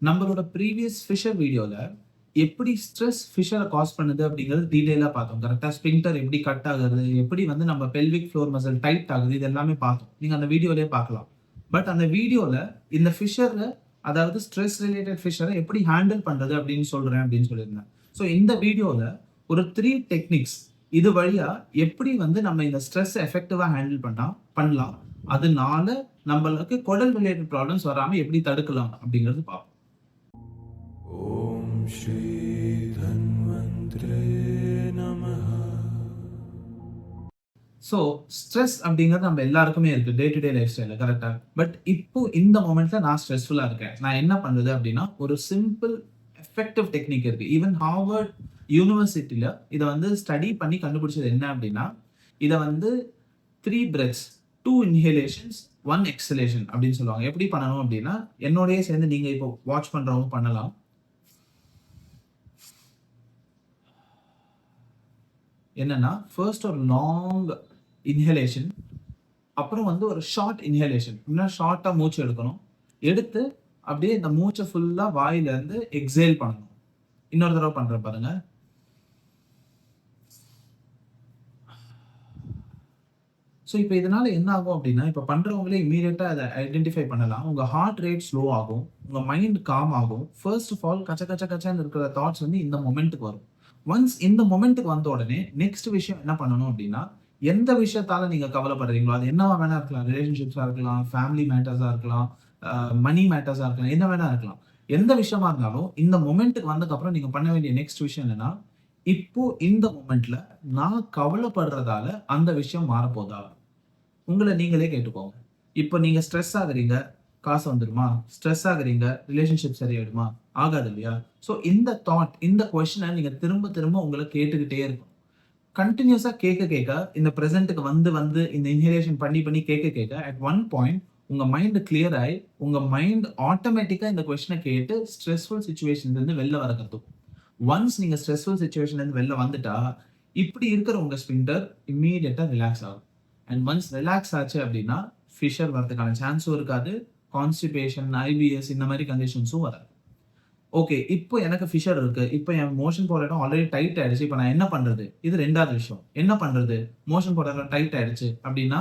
நம்மளோட previous Fisher வீடியோல எப்படி ஸ்ட்ரெஸ் ஃபிஷரை காஸ் பண்ணுது அப்படிங்கிறது டீடைலா பார்த்தோம். கரெக்ட்டா ஸ்பிங்டர் எப்படி கட் ஆகுறது, எப்படி வந்து நம்ம பெல்விக் ஃப்ளோர் மசில் டைட் ஆகுது, இது எல்லாமே பார்த்தோம். நீங்க அந்த வீடியோலயே பார்க்கலாம். பட் அந்த வீடியோல இந்த ஃபிஷர, அதாவது ஸ்ட்ரெஸ் ரிலேட்டட் ஃபிஷரை எப்படி ஹேண்டில் பண்றது அப்படின்னு சொல்றேன் அப்படின்னு சொல்லியிருந்தேன். ஸோ இந்த வீடியோல ஒரு 3 டெக்னிக்ஸ் இது வழியா எப்படி வந்து நம்ம இந்த ஸ்ட்ரெஸ் எஃபெக்டிவா ஹேண்டில் பண்ணலாம். அதனால நம்மளுக்கு குடல் ரிலேட்டட் ப்ராப்ளம்ஸ் வராம எப்படி தடுக்கலாம் அப்படிங்கிறது பார்ப்போம். ॐ श्रीधन्वन्त्रे नमः। ஸோ ஸ்ட்ரெஸ் அப்படிங்கிறது நம்ம எல்லாருக்குமே இருக்கு டே டு டே லைஃப் ஸ்டைலில், கரெக்டா? பட் இப்போ இந்த மொமெண்ட்ல நான் ஸ்ட்ரெஸ்ஃபுல்லாக இருக்கேன். நான் என்ன பண்றது அப்படின்னா ஒரு சிம்பிள் எஃபெக்டிவ் டெக்னிக் இருக்கு. ஈவன் ஹார்வர்ட் யூனிவர்சிட்டியில இதை வந்து ஸ்டடி பண்ணி கண்டுபிடிச்சது என்ன அப்படின்னா, இதை வந்து 3 பிரெத்ஸ் 2 இன்ஹேலேஷன்ஸ் 1 எக்ஸலேஷன் அப்படின்னு சொல்லுவாங்க. எப்படி பண்ணணும் அப்படின்னா, என்னோடயே சேர்ந்து நீங்க இப்போ வாட்ச் பண்றவங்க பண்ணலாம். என்னன்னா, ஃபர்ஸ்ட் ஒரு லாங் இன்ஹலேஷன், அப்புறம் வந்து ஒரு ஷார்ட் இன்ஹலேஷன். இன்னும் ஷார்ட்டா மூச்சு எடுக்கணும். எடுத்து அப்படியே இந்த மூச்சை ஃபுல்லா வாயில இருந்து எக்ஸேல் பண்ணணும். இன்னொரு தடவை பண்றேன் பாருங்க. ஸோ இப்போ இதனால என்ன ஆகும் அப்படின்னா, இப்போ பண்றவங்களே இமீடியட்டா அதை ஐடென்டிஃபை பண்ணலாம். உங்க ஹார்ட் ரேட் ஸ்லோ ஆகும், உங்க மைண்ட் காம் ஆகும். ஃபர்ஸ்ட் ஆஃப் ஆல் கச்ச கச்ச கச்சன்னு இருக்கிற தாட்ஸ் வந்து இந்த மொமெண்ட்டுக்கு வரும். ஒன்ஸ் இந்த மொமெண்ட்டுக்கு வந்த உடனே நெக்ஸ்ட் விஷயம் என்ன பண்ணணும் அப்படின்னா, எந்த விஷயத்தால நீங்க கவலைப்படுறீங்களோ, அது என்னவா வேணா இருக்கலாம். ரிலேஷன்ஷிப்ஸா இருக்கலாம், ஃபேமிலி மேட்டர்ஸா இருக்கலாம், மணி மேட்டர்ஸா இருக்கலாம், என்ன வேணா இருக்கலாம். எந்த விஷயமா இருந்தாலும் இந்த மொமெண்ட்டுக்கு வந்ததுக்கு அப்புறம் நீங்க பண்ண வேண்டிய நெக்ஸ்ட் விஷயம் என்னன்னா, இப்போ இந்த மொமெண்ட்ல நான் கவலைப்படுறதால அந்த விஷயம் மாறப்போதா? உங்கள நீங்களே கேட்டுக்கோங்க. இப்போ நீங்க ஸ்ட்ரெஸ் ஆகுறீங்க, காசு வந்துருமா? ஸ்ட்ரெஸ் ஆகுறீங்க, ரிலேஷன்ஷிப் சரியாயிடுமா? ஆகாது இல்லையா? ஸோ இந்த தாட், இந்த கொஸ்டின நீங்க திரும்ப திரும்ப உங்கள கேட்டுக்கிட்டே இருக்கணும். கன்டினியூஸா கேட்க கேட்க இந்த பிரசன்ட்க்கு வந்து வந்து இந்த இன்ஹலேஷன் பண்ணி பண்ணி கேட்க கேட்க அட் ஒன் பாயிண்ட் உங்க மைண்ட் கிளியர் ஆயி, உங்க மைண்ட் ஆட்டோமேட்டிக்கா இந்த கொஸ்டின கேட்டு ஸ்ட்ரெஸ்ஃபுல் சிச்சுவேஷன்ல இருந்து வெளில வர கத்துக்கும். ஒன்ஸ் நீங்க ஸ்ட்ரெஸ்ஃபுல் சிச்சுவேஷன்ல இருந்து வெளில வந்துட்டா, இப்படி இருக்கிற உங்க ஸ்பின்டர் இம்மீடியட்டா ரிலாக்ஸ் ஆகும். அண்ட் ஒன்ஸ் ரிலாக்ஸ் ஆச்சு அப்படின்னா ஃபிஷர் வரதுக்கான சான்ஸும் இருக்காது. கான்ஸ்டிபேஷன், ஐபிஎஸ் இந்த மாதிரி கண்டிஷன்ஸும் வராது. ஓகே, இப்போ எனக்கு ஃபிஷர் இருக்கு. இப்போ என் மோஷன் போற இடம் ஆல்ரெடி டைட் ஆயிடுச்சு. இப்போ நான் என்ன பண்றது? இது 2வது விஷயம். என்ன பண்றது? மோஷன் போற இடம் டைட் ஆயிடுச்சு அப்படின்னா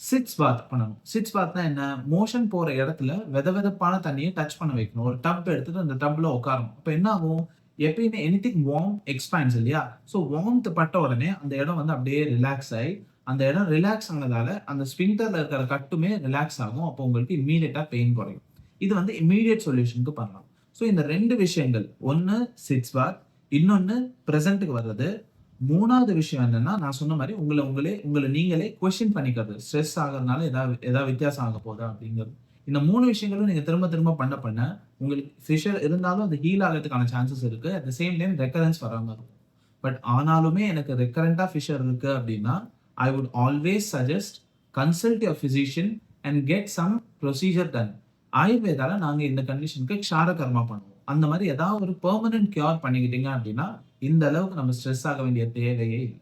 சிட்ஸ் பாத் பண்ணணும். சிட்ஸ் பாத்னா என்ன? மோஷன் போற இடத்துல வெதவெதப்பான தண்ணியை டச் பண்ண வைக்கணும். ஒரு டப் எடுத்துட்டு அந்த டப்ல உட்காரணும். அப்ப என்ன ஆகும்? எப்பயுமே எனிதிங் வார்ம் எக்ஸ்பாண்ட்ஸ் இல்லையா? ஸோ வார்ம்த் பட்ட உடனே அந்த இடம் வந்து அப்படியே ரிலாக்ஸ் ஆகி, அந்த இடம் ரிலாக்ஸ் ஆனதால அந்த ஸ்பின்டர்ல இருக்கிற கட்டுமே ரிலாக்ஸ் ஆகும். அப்போ உங்களுக்கு இம்மீடியட்டா பெயின் குறையும். இது வந்து இம்மீடியட் சொல்யூஷனுக்கு பண்ணலாம். ஸோ இந்த 2 விஷயங்கள், ஒன்னு சிட்ஸ் பாத், இன்னொன்னு பிரசன்ட்க்கு வர்றது. 3வது விஷயம் என்னன்னா, நான் சொன்ன மாதிரி உங்களை நீங்களே கொஸ்டின் பண்ணிக்கிறது. ஸ்ட்ரெஸ் ஆகுறதுனால ஏதாவது வித்தியாசம் ஆக போதா அப்படிங்கிறது. இந்த 3 விஷயங்களும் நீங்க திரும்ப திரும்ப பண்ண பண்ண உங்களுக்கு ஃபிஷர் இருந்தாலும் அது ஹீல் ஆகிறதுக்கான சான்சஸ் இருக்கு. At the same time recurrence வராம இருக்கும். பட் ஆனாலுமே எனக்கு ரெக்கரண்டா ஃபிஷர் இருக்கு அப்படின்னா, I would always suggest consult your physician and get some procedure done. ஆயுர்வேதால நாங்க இந்த கண்டிஷனுக்கு க்ஷார கர்மா பண்ணுவோம். அந்த மாதிரி ஏதாவது ஒரு பெர்மனன்ட் கியூர் பண்ணிக்கிட்டீங்க அப்படின்னா, இந்த அளவுக்கு நம்ம ஸ்ட்ரெஸ் ஆக வேண்டிய தேவையே இல்லை.